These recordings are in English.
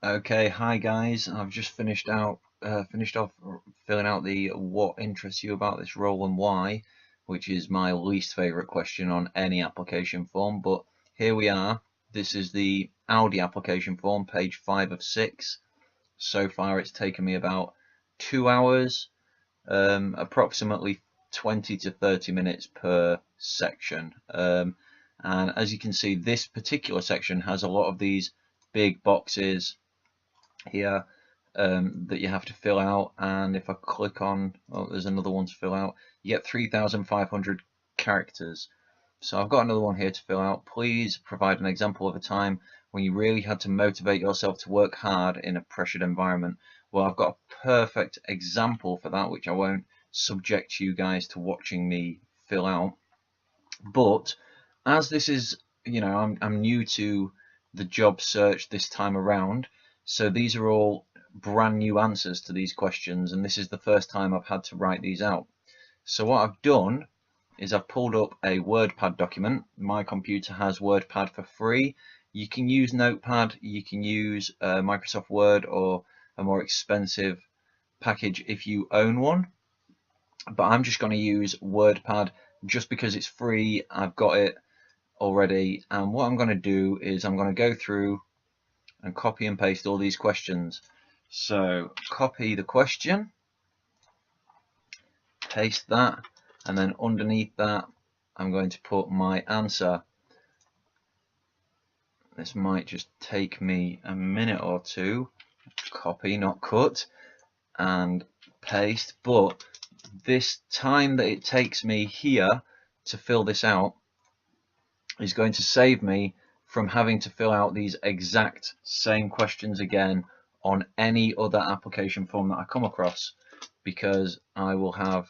Okay, hi guys. I've just finished off filling out the what interests you about this role and why, which is my least favorite question on any application form. But here we are. This is the Audi application form, page 5 of 6. So far, it's taken me about 2 hours, approximately 20 to 30 minutes per section. And as you can see, this particular section has a lot of these big boxes here that you have to fill out, and if I click on, oh, there's another one to fill out, you get 3,500 characters. So I've got another one here to fill out. Please provide an example of a time when you really had to motivate yourself to work hard in a pressured environment. Well, I've got a perfect example for that, which I won't subject you guys to watching me fill out. But as this is, I'm new to the job search this time around, so these are all brand new answers to these questions, and this is the first time I've had to write these out. So what I've done is I've pulled up a WordPad document. My computer has WordPad for free. You can use Notepad, you can use Microsoft Word, or a more expensive package if you own one. But I'm just going to use WordPad just because it's free. I've got it already, and what I'm going to do is I'm going to go through and copy and paste all these questions. So copy the question, paste that, and then underneath that I'm going to put my answer. This might just take me a minute or two. Copy, not cut, and paste. But this time that it takes me here to fill this out is going to save me from having to fill out these exact same questions again on any other application form that I come across, because I will have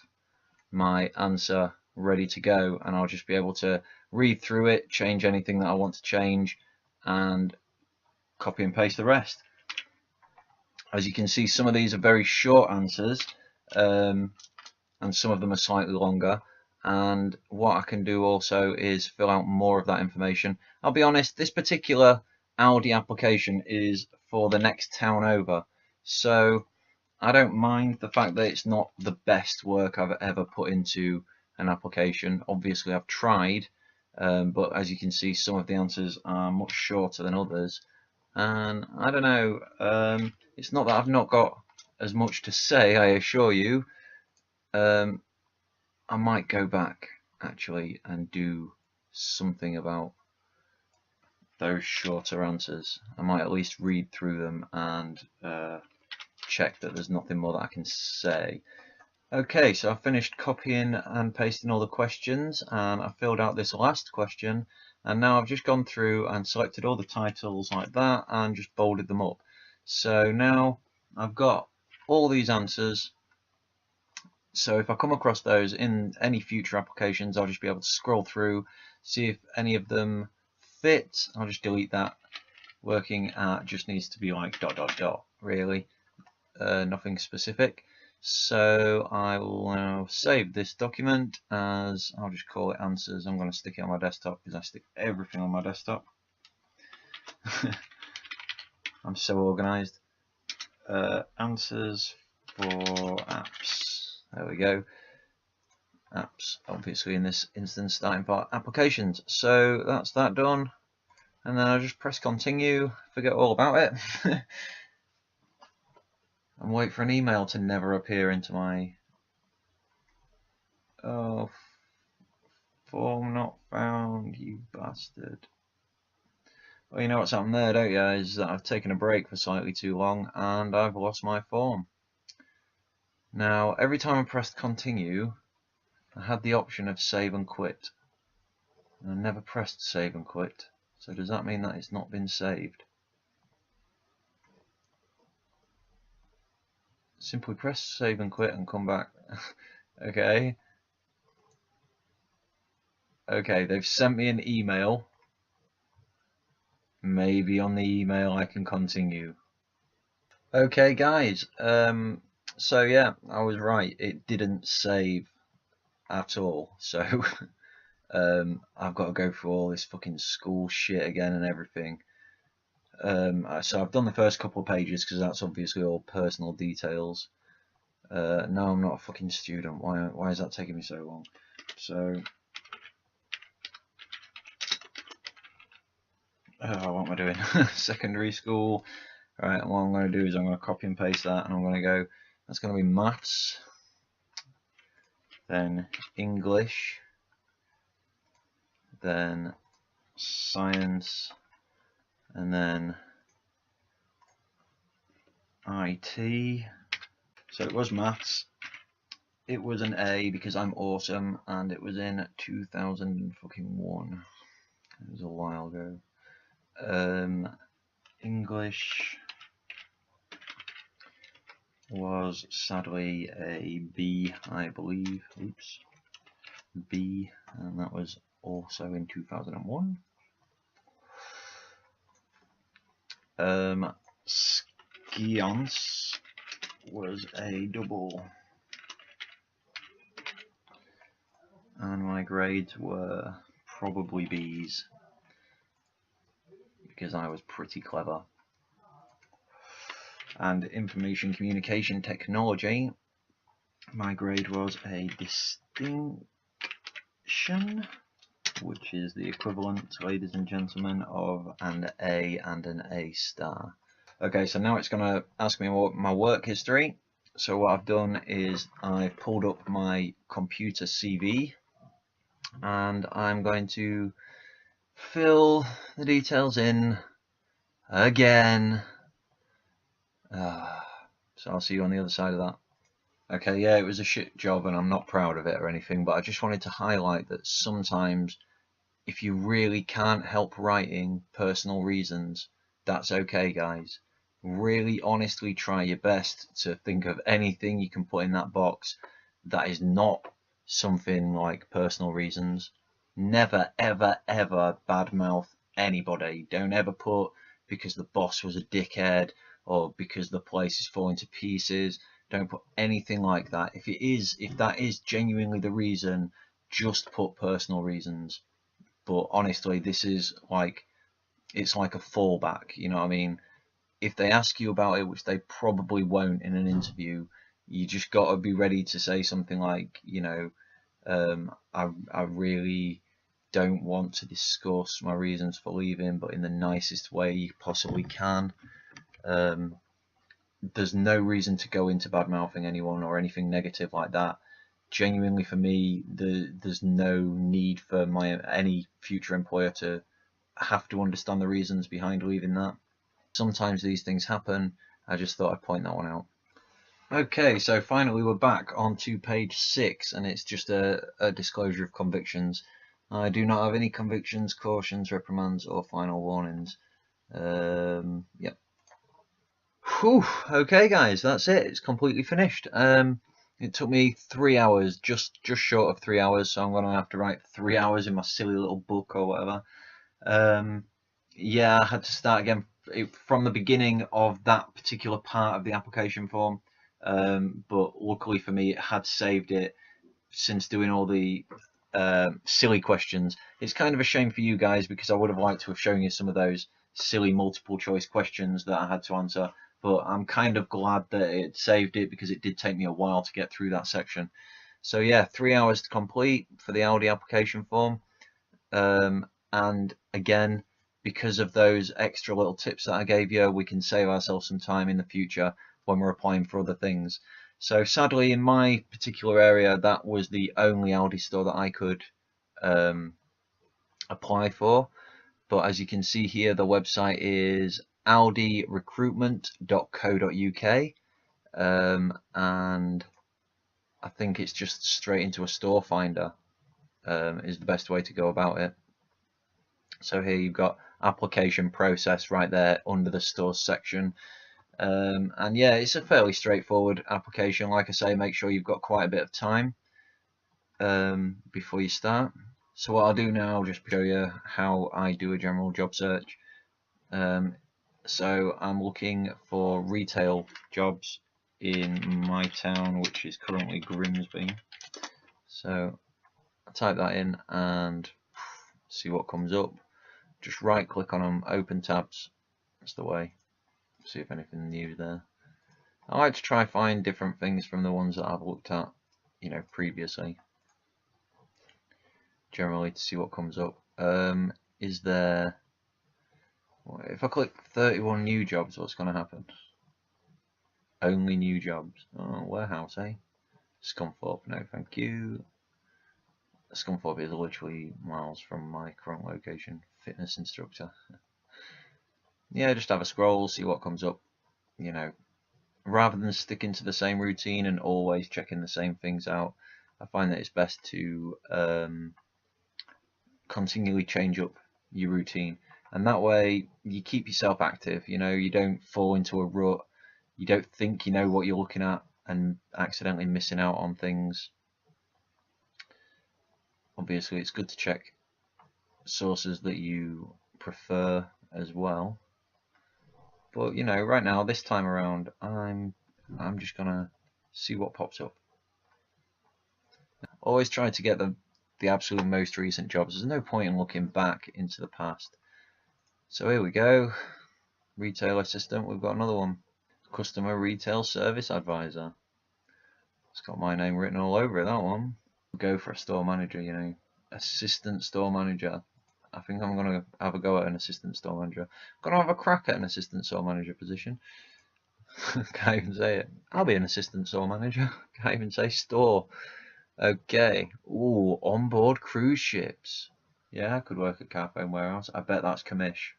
my answer ready to go, and I'll just be able to read through it, change anything that I want to change, and copy and paste the rest. As you can see, some of these are very short answers, and some of them are slightly longer. And what I can do also is fill out more of that information. I'll be honest, this particular Audi application is for the next town over, so I don't mind the fact that it's not the best work I've ever put into an application. Obviously I've tried, but as you can see, some of the answers are much shorter than others, and I don't know, it's not that I've not got as much to say, I assure you. I might go back actually and do something about those shorter answers. I might at least read through them and check that there's nothing more that I can say. Okay, so I've finished copying and pasting all the questions, and I filled out this last question, and now I've just gone through and selected all the titles like that and just bolded them up. So now I've got all these answers. So if I come across those in any future applications, I'll just be able to scroll through, see if any of them fit. I'll just delete that. Working at just needs to be like ... really, nothing specific. So I will now save this document as, I'll just call it answers. I'm going to stick it on my desktop because I stick everything on my desktop. I'm so organized. Answers for apps. There we go. Apps, obviously in this instance, starting part applications. So that's that done, and then I'll just press continue, forget all about it, and wait for an email to never appear into my form not found, you bastard. Well, you know what's happened there, don't you? Is that I've taken a break for slightly too long and I've lost my form. Now, every time I pressed continue, I had the option of save and quit, and I never pressed save and quit. So does that mean that it's not been saved? Simply press save and quit and come back. Okay. Okay, they've sent me an email. Maybe on the email I can continue. Okay, guys. So yeah, I was right. It didn't save at all. So I've got to go through all this fucking school shit again and everything. So I've done the first couple of pages because that's obviously all personal details. No, I'm not a fucking student. Why is that taking me so long? So, what am I doing? Secondary school. Right, and what I'm going to do is I'm going to copy and paste that, and I'm going to go, that's going to be maths, then English, then science, and then IT. So it was maths. It was an A because I'm awesome, and it was in 2001. It was a while ago. English was sadly a B, I believe. Oops, B, and that was also in 2001. Science was a double, and my grades were probably B's because I was pretty clever. And information communication technology, my grade was a distinction, which is the equivalent, ladies and gentlemen, of an A and an A star. Okay, so now it's going to ask me what my work history. So what I've done is I've pulled up my computer CV, and I'm going to fill the details in again. So I'll see you on the other side of that. Okay, yeah, it was a shit job and I'm not proud of it or anything, but I just wanted to highlight that sometimes if you really can't help writing personal reasons, that's okay, guys. Really honestly try your best to think of anything you can put in that box that is not something like personal reasons. Never, ever, ever badmouth anybody. Don't ever put because the boss was a dickhead or because the place is falling to pieces. Don't put anything like that. If that is genuinely the reason, just put personal reasons. But honestly, this is like, it's like a fallback, you know what I mean? If they ask you about it, which they probably won't in an interview, you just got to be ready to say something like, you know, I really don't want to discuss my reasons for leaving, but in the nicest way you possibly can. There's no reason to go into bad mouthing anyone or anything negative like that. Genuinely, for me, there's no need for any future employer to have to understand the reasons behind leaving that. Sometimes these things happen. I just thought I'd point that one out. Okay, so finally we're back onto page 6, and it's just a disclosure of convictions. I do not have any convictions, cautions, reprimands, or final warnings. Yep. Whew, okay, guys, that's it. It's completely finished. It took me 3 hours, just short of 3 hours, so I'm going to have to write 3 hours in my silly little book or whatever. Yeah, I had to start again from the beginning of that particular part of the application form, but luckily for me it had saved it since doing all the silly questions. It's kind of a shame for you guys because I would have liked to have shown you some of those silly multiple choice questions that I had to answer, but I'm kind of glad that it saved it because it did take me a while to get through that section. So yeah, 3 hours to complete for the Audi application form. And again, because of those extra little tips that I gave you, we can save ourselves some time in the future when we're applying for other things. So sadly, in my particular area, that was the only Audi store that I could apply for. But as you can see here, the website is audirecruitment.co.uk, and I think it's just straight into a store finder is the best way to go about it. So here you've got application process right there under the stores section. And yeah, it's a fairly straightforward application. Like I say, make sure you've got quite a bit of time before you start. So what I'll do now, I'll just show you how I do a general job search. So I'm looking for retail jobs in my town, which is currently Grimsby. So I type that in and see what comes up. Just right click on them, open tabs, That's the way. See if anything new there. I like to try find different things from the ones that I've looked at, you know, previously. Generally to see what comes up. Is there... If I click 31 new jobs, what's going to happen? Only new jobs. Oh, warehouse, eh? Scunthorpe, no thank you. Scunthorpe is literally miles from my current location. Fitness instructor. Yeah, just have a scroll, see what comes up. You know, rather than sticking to the same routine and always checking the same things out, I find that it's best to continually change up your routine. And that way you keep yourself active, you know, you don't fall into a rut, you don't think you know what you're looking at and accidentally missing out on things. Obviously it's good to check sources that you prefer as well. But you know, right now, this time around, I'm just gonna see what pops up. Always try to get the absolute most recent jobs. There's no point in looking back into the past. So here we go. Retail assistant, we've got another one. Customer retail service advisor. It's got my name written all over it, that one. Go for a store manager, you know. Assistant store manager. I think I'm going to have a go at an assistant store manager. I'm going to have a crack at an assistant store manager position. Can't even say it. I'll be an assistant store manager. Can't even say store. Okay. Ooh, onboard cruise ships. Yeah, I could work at Carphone Warehouse. I bet that's commish.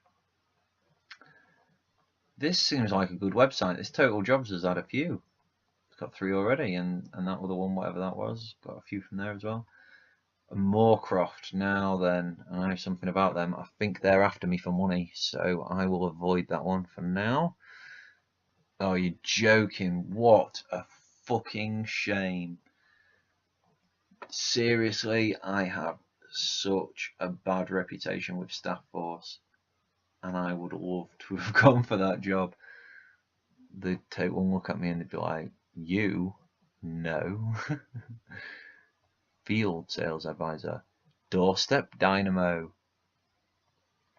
This seems like a good website. This Total Jobs has had a few. It's got 3 already, and that other one, whatever that was, got a few from there as well. Moorcroft. Now then, I know something about them. I think they're after me for money, so I will avoid that one for now. Oh, you're joking. What a fucking shame. Seriously, I have such a bad reputation with Staff Force, and I would love to have gone for that job. They'd take one look at me and they'd be like, you? No. Field sales advisor. Doorstep dynamo.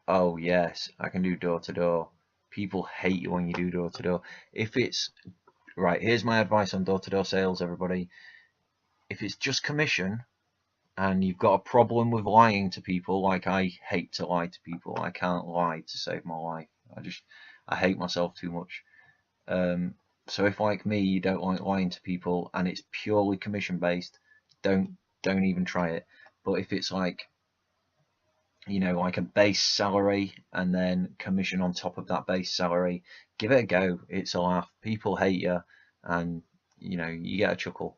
Oh yes, I can do door to door. People hate you when you do door to door. If it's right, here's my advice on door to door sales, everybody. If it's just commission and you've got a problem with lying to people, like I hate to lie to people, I can't lie to save my life. I hate myself too much. So if, like me, you don't like lying to people and it's purely commission based, don't even try it. But if it's like, you know, like a base salary and then commission on top of that base salary, give it a go. It's a laugh. People hate you, and you know, you get a chuckle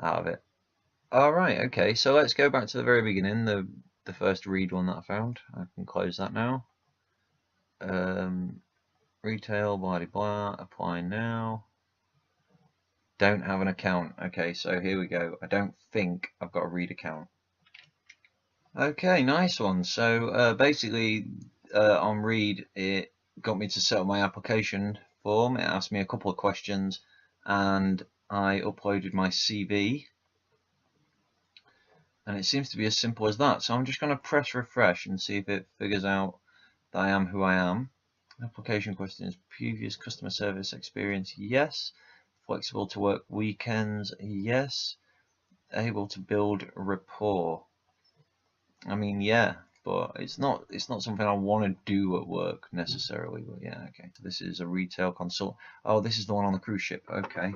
out of it. All right, okay. So let's go back to the very beginning. The first read one that I found. I can close that now. Retail, blah blah. Apply now. Don't have an account. Okay, so here we go. I don't think I've got a Reed account. Okay, nice one. So basically, on Reed, it got me to set up my application form. It asked me a couple of questions, and I uploaded my CV. And it seems to be as simple as that. So I'm just going to press refresh and see if it figures out that I am who I am. Application questions: previous customer service experience, yes. Flexible to work weekends, yes. Able to build rapport. I mean, yeah, but it's not something I want to do at work necessarily. But yeah, okay. So this is a retail consult. Oh, this is the one on the cruise ship. Okay.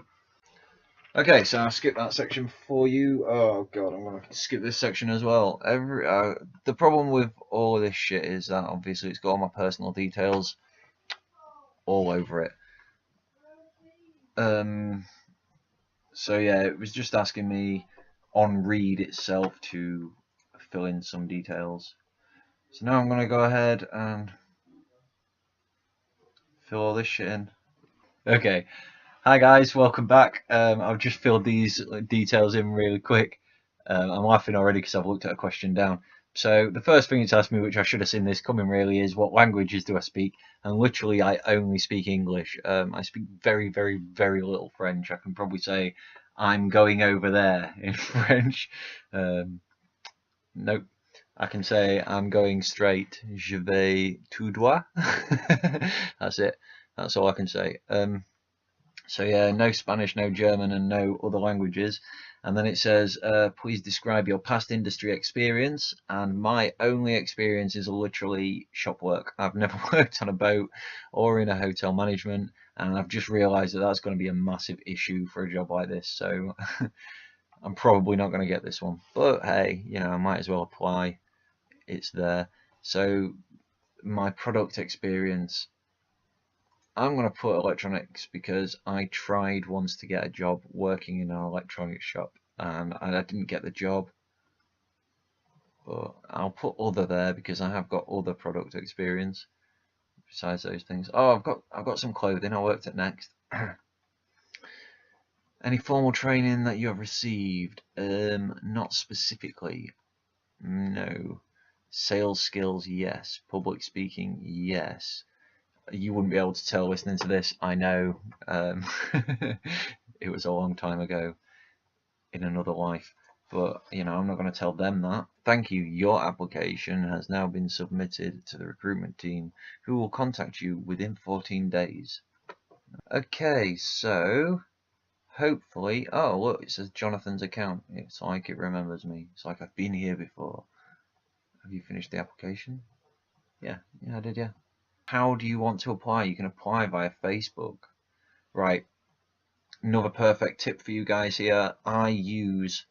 Okay, so I'll skip that section for you. Oh god, I'm gonna skip this section as well. The problem with all of this shit is that obviously it's got all my personal details all over it. So yeah, it was just asking me on Reed itself to fill in some details. So now I'm gonna go ahead and fill all this shit in. Okay. Hi guys, welcome back. I've just filled these details in really quick. I'm laughing already because I've looked at a question down. So the first thing it's asked me, which I should have seen this coming really, is what languages do I speak? And literally I only speak English. I speak very, very, very little French. I can probably say I'm going over there in French. Nope. I can say I'm going straight. Je vais tout droit. That's it. That's all I can say. So yeah, no Spanish, no German, and no other languages. And then it says, please describe your past industry experience. And my only experience is literally shop work. I've never worked on a boat or in a hotel management, and I've just realised that that's going to be a massive issue for a job like this. So I'm probably not going to get this one. But hey, you know, I might as well apply. It's there. So my product experience, I'm going to put electronics because I tried once to get a job working in an electronics shop and I didn't get the job. But I'll put other there because I have got other product experience besides those things. Oh, I've got some clothing. I worked at Next. Any formal training that you have received? Not specifically. No. Sales skills, yes. Public speaking, yes. You wouldn't be able to tell listening to this, I know. It was a long time ago in another life. But, you know, I'm not going to tell them that. Thank you. Your application has now been submitted to the recruitment team, who will contact you within 14 days. Okay, so hopefully... Oh, look, it says Jonathan's account. It's like it remembers me. It's like I've been here before. Have you finished the application? Yeah, I did, yeah. How do you want to apply? You can apply via Facebook. Right. Another perfect tip for you guys here. I use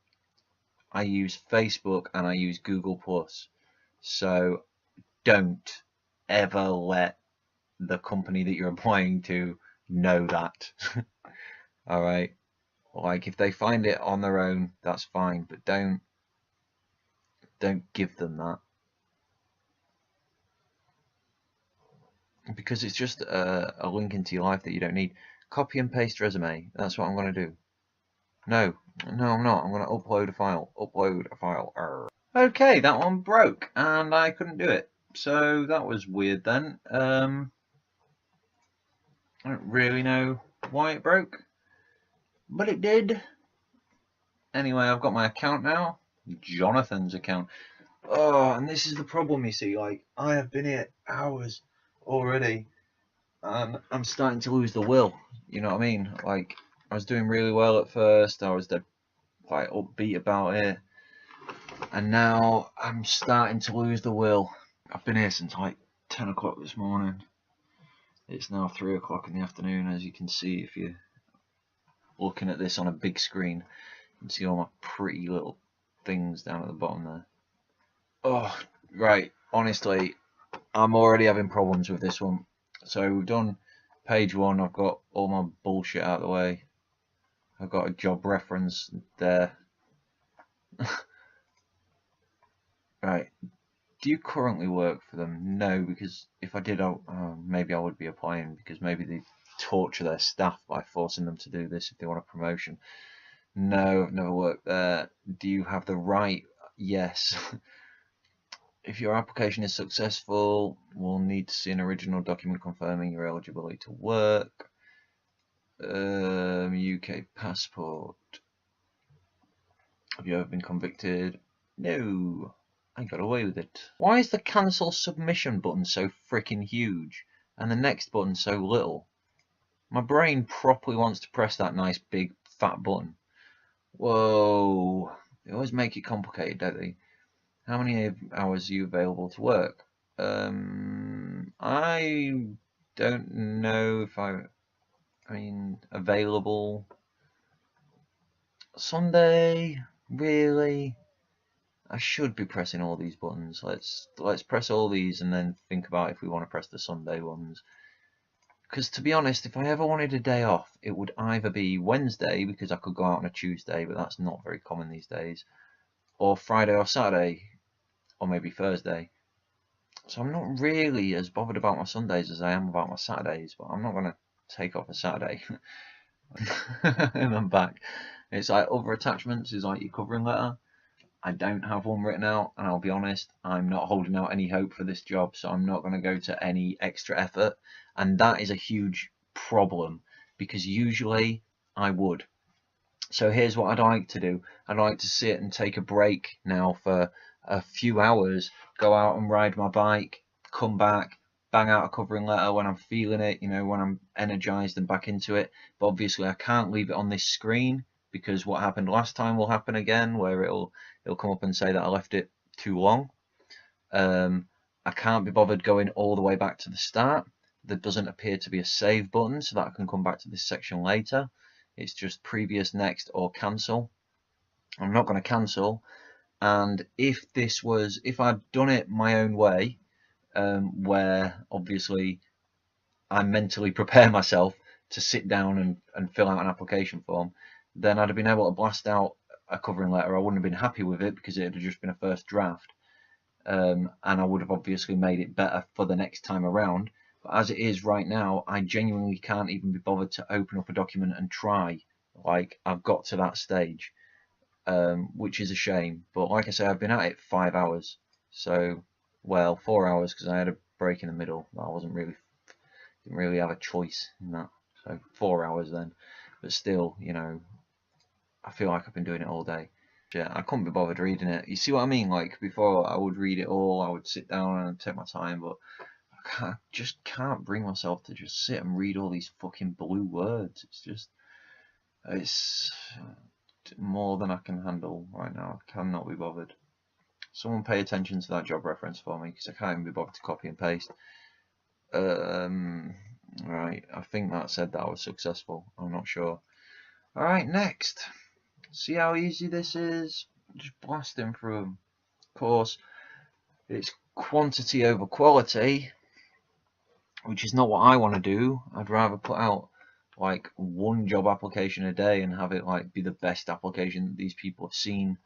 Facebook and I use Google Plus. So don't ever let the company that you're applying to know that. All right. Like if they find it on their own, that's fine, but don't give them that. Because it's just a link into your life that you don't need. Copy and paste resume. That's what I'm going to do. No, I'm not. I'm going to upload a file. Upload a file. Arr. Okay, that one broke, and I couldn't do it. So that was weird then. I don't really know why it broke, but it did. Anyway, I've got my account now. Jonathan's account. Oh, and this is the problem, you see. Like, I have been here hours already, and I'm starting to lose the will. You know what I mean? Like, I was doing really well at first. I was dead quite upbeat about it, and now I'm starting to lose the will. I've been here since like 10 o'clock this morning. It's now 3 o'clock in the afternoon, as you can see if you're looking at this on a big screen. You can see all my pretty little things down at the bottom there. Oh, right, honestly, I'm already having problems with this one. So we've done page 1, I've got all my bullshit out of the way. I've got a job reference there. Right, do you currently work for them? No, because if I did, maybe I would be applying, because maybe they torture their staff by forcing them to do this if they want a promotion. No, I've never worked there. Do you have the right? Yes. If your application is successful, we'll need to see an original document confirming your eligibility to work. UK passport. Have you ever been convicted? No. I got away with it. Why is the cancel submission button so freaking huge and the next button so little? My brain properly wants to press that nice big fat button. Whoa. They always make it complicated, don't they? How many hours are you available to work? I don't know if I mean available. Sunday, really? I should be pressing all these buttons. Let's press all these and then think about if we want to press the Sunday ones. Because to be honest, if I ever wanted a day off, it would either be Wednesday, because I could go out on a Tuesday, but that's not very common these days, or Friday or Saturday, or maybe Thursday. So I'm not really as bothered about my Sundays as I am about my Saturdays, but I'm not going to take off a Saturday. And I'm back. It's like other attachments is like your covering letter. I don't have one written out, and I'll be honest, I'm not holding out any hope for this job, so I'm not going to go to any extra effort, and that is a huge problem, because usually I would. So here's what I'd like to do. I'd like to sit and take a break now for a few hours, go out and ride my bike, come back, bang out a covering letter when I'm feeling it, you know, when I'm energized and back into it. But obviously I can't leave it on this screen, because what happened last time will happen again, where it'll come up and say that I left it too long. I can't be bothered going all the way back to the start. There doesn't appear to be a save button, so that I can come back to this section later. It's just previous, next, or cancel. I'm not going to cancel. And if I'd done it my own way, where obviously I mentally prepare myself to sit down and fill out an application form, then I'd have been able to blast out a covering letter. I wouldn't have been happy with it because it had just been a first draft. And I would have obviously made it better for the next time around. But as it is right now, I genuinely can't even be bothered to open up a document and try. Like, I've got to that stage, which is a shame. But like I say, I've been at it 5 hours. So, well, 4 hours because I had a break in the middle. I didn't really have a choice in that. So 4 hours then. But still, you know, I feel like I've been doing it all day. Yeah, I couldn't be bothered reading it. You see what I mean? Like, before I would read it all, I would sit down and take my time, but I just can't bring myself to just sit and read all these fucking blue words. It's more than I can handle right now. I cannot be bothered. Someone pay attention to that job reference for me, because I can't even be bothered to copy and paste. Right, I think that said that I was successful. I'm not sure. Alright, next. See how easy this is? Just blasting through them. Of course, it's quantity over quality, which is not what I want to do. I'd rather put out like one job application a day and have it like be the best application that these people have seen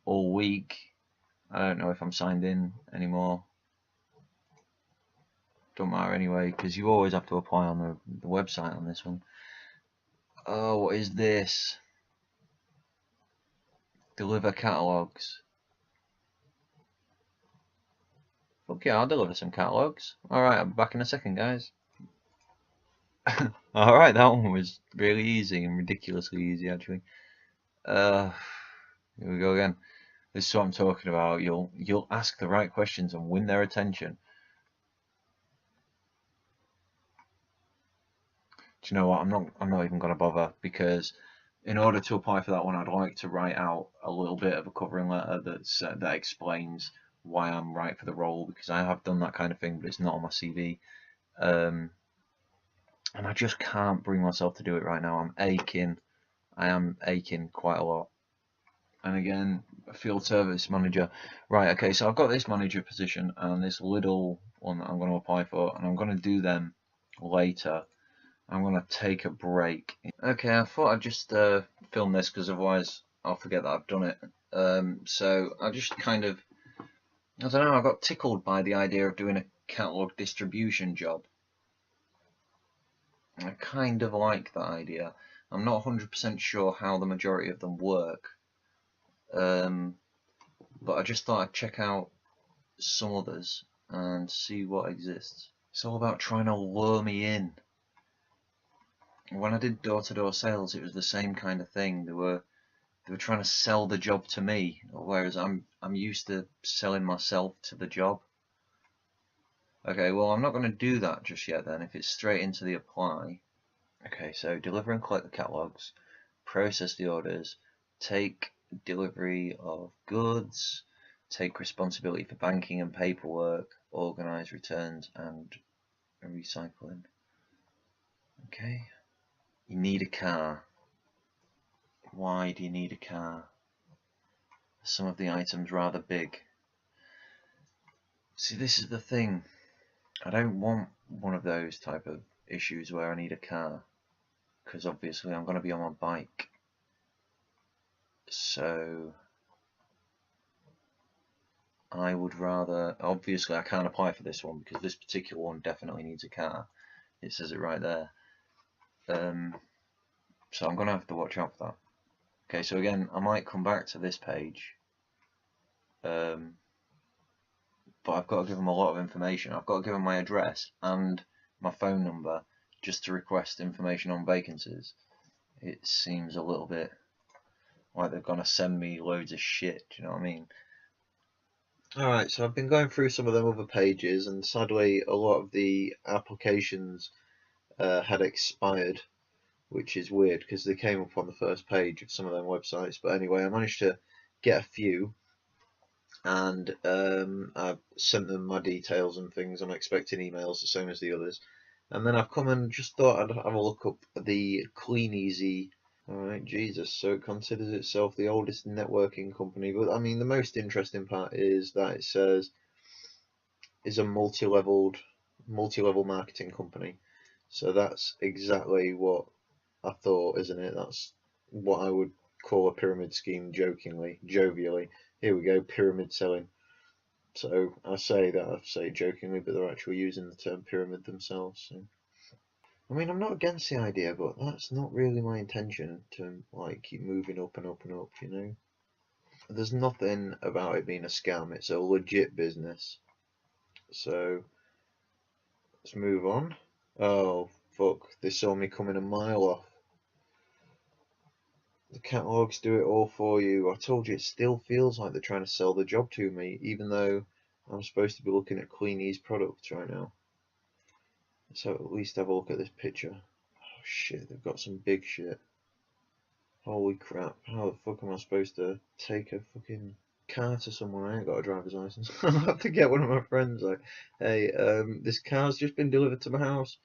all week. I don't know if I'm signed in anymore. Don't matter anyway, because you always have to apply on the website on this one. Oh, what is this? Deliver catalogs. Fuck yeah, I'll deliver some catalogs. Alright, I'll be back in a second, guys. Alright, that one was really easy and ridiculously easy, actually. Here we go again. This is what I'm talking about. You'll ask the right questions and win their attention. Do you know what? I'm not even gonna bother, because in order to apply for that one, I'd like to write out a little bit of a covering letter that explains why I'm right for the role, because I have done that kind of thing, but it's not on my CV. And I just can't bring myself to do it right now. I'm aching. I am aching quite a lot. And again, a field service manager. Right, okay, so I've got this manager position and this little one that I'm going to apply for, and I'm going to do them later. I'm going to take a break. Okay, I thought I'd just film this, because otherwise I'll forget that I've done it. So I just kind of, I don't know, I got tickled by the idea of doing a catalogue distribution job. I kind of like that idea. I'm not 100% sure how the majority of them work. But I just thought I'd check out some others and see what exists. It's all about trying to lure me in. When I did door-to-door sales, it was the same kind of thing. They were trying to sell the job to me, whereas I'm used to selling myself to the job. Okay, well, I'm not going to do that just yet then, if it's straight into the apply. Okay, so deliver and collect the catalogs, process the orders, take delivery of goods, take responsibility for banking and paperwork, organize returns and recycling. Okay, you need a car. Why do you need a car? Some of the items rather big. See, this is the thing. I don't want one of those type of issues where I need a car, because obviously I'm going to be on my bike. So I would rather, obviously I can't apply for this one because this particular one definitely needs a car. It says it right there. So I'm going to have to watch out for that. Okay, so again, I might come back to this page. But I've got to give them a lot of information. I've got to give them my address and my phone number just to request information on vacancies. It seems a little bit like they're going to send me loads of shit, do you know what I mean? Alright, so I've been going through some of them other pages, and sadly a lot of the applications had expired, which is weird because they came up on the first page of some of them websites. But anyway, I managed to get a few, and I've sent them my details and things. I'm expecting emails the same as the others. And then I've come and just thought I'd have a look up the Clean Easy. Alright, Jesus, so it considers itself the oldest networking company. But I mean, the most interesting part is that it says is a multi-level marketing company. So that's exactly what I thought, isn't it? That's what I would call a pyramid scheme, jokingly, jovially. Here we go, pyramid selling. So I say it jokingly, but they're actually using the term pyramid themselves. So. I mean, I'm not against the idea, but that's not really my intention to like keep moving up and up and up, you know? There's nothing about it being a scam. It's a legit business. So let's move on. Oh, fuck. They saw me coming a mile off. The catalogs do it all for you. I told you, it still feels like they're trying to sell the job to me, even though I'm supposed to be looking at Cleanie's products right now. So at least have a look at this picture. Oh shit, they've got some big shit. Holy crap, how the fuck am I supposed to take a fucking car to somewhere? I ain't got a driver's license. I'll have to get one of my friends like, hey, this car's just been delivered to my house.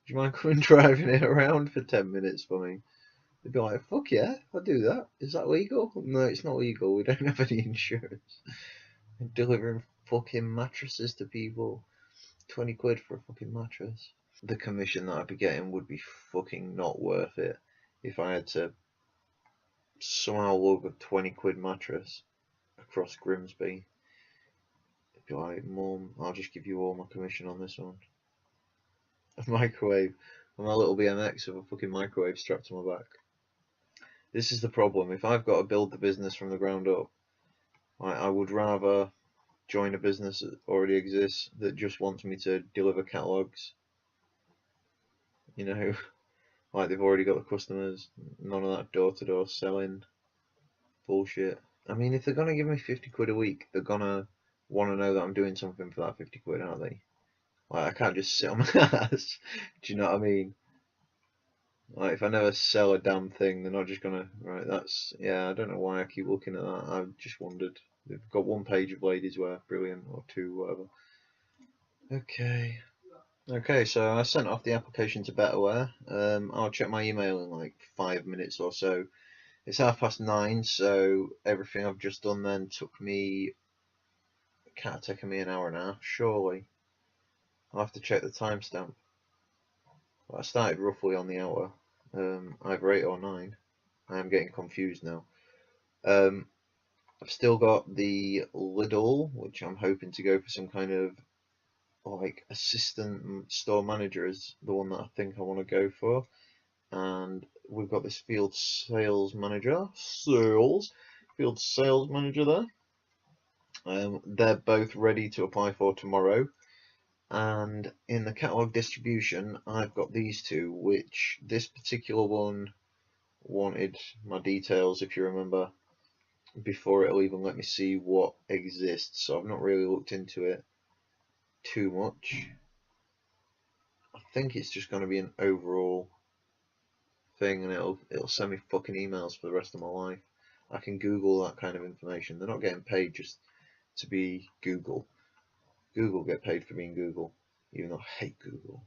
Do you mind coming driving it around for 10 minutes for me? They'd be like, fuck yeah, I'll do that. Is that legal? No, it's not legal. We don't have any insurance. Delivering fucking mattresses to people. 20 quid for a fucking mattress. The commission that I'd be getting would be fucking not worth it if I had to somehow lug a 20 quid mattress across Grimsby. It'd be like, Mum, I'll just give you all my commission on this one. A microwave. I'm a little BMX with a fucking microwave strapped to my back. This is the problem. If I've got to build the business from the ground up, I would rather join a business that already exists that just wants me to deliver catalogs. You know, like they've already got the customers. None of that door-to-door selling bullshit. I mean, if they're gonna give me 50 quid a week, they're gonna want to know that I'm doing something for that 50 quid, aren't they? Like, I can't just sit on my ass. Do you know what I mean? Like, if I never sell a damn thing, they're not just gonna. Right, that's. Yeah, I don't know why I keep looking at that. I've just wondered. They've got one page of ladies wear, brilliant, or two, whatever. Okay. Okay, so I sent off the application to Betterware. I'll check my email in like 5 minutes or so. It's 9:30, so everything I've just done then took me. Can't take me an hour and a half, surely. I'll have to check the timestamp. I started roughly on the hour, either 8 or 9. I am getting confused now. I've still got the Lidl, which I'm hoping to go for some kind of like assistant store manager is the one that I think I want to go for. And we've got this field sales manager, field sales manager there. They're both ready to apply for tomorrow. And in the catalogue distribution, I've got these two, which this particular one wanted my details, if you remember, before it'll even let me see what exists. So I've not really looked into it too much. I think it's just going to be an overall thing, and it'll send me fucking emails for the rest of my life. I can Google that kind of information. They're not getting paid just to be Google. Google get paid for being Google, even though I hate Google.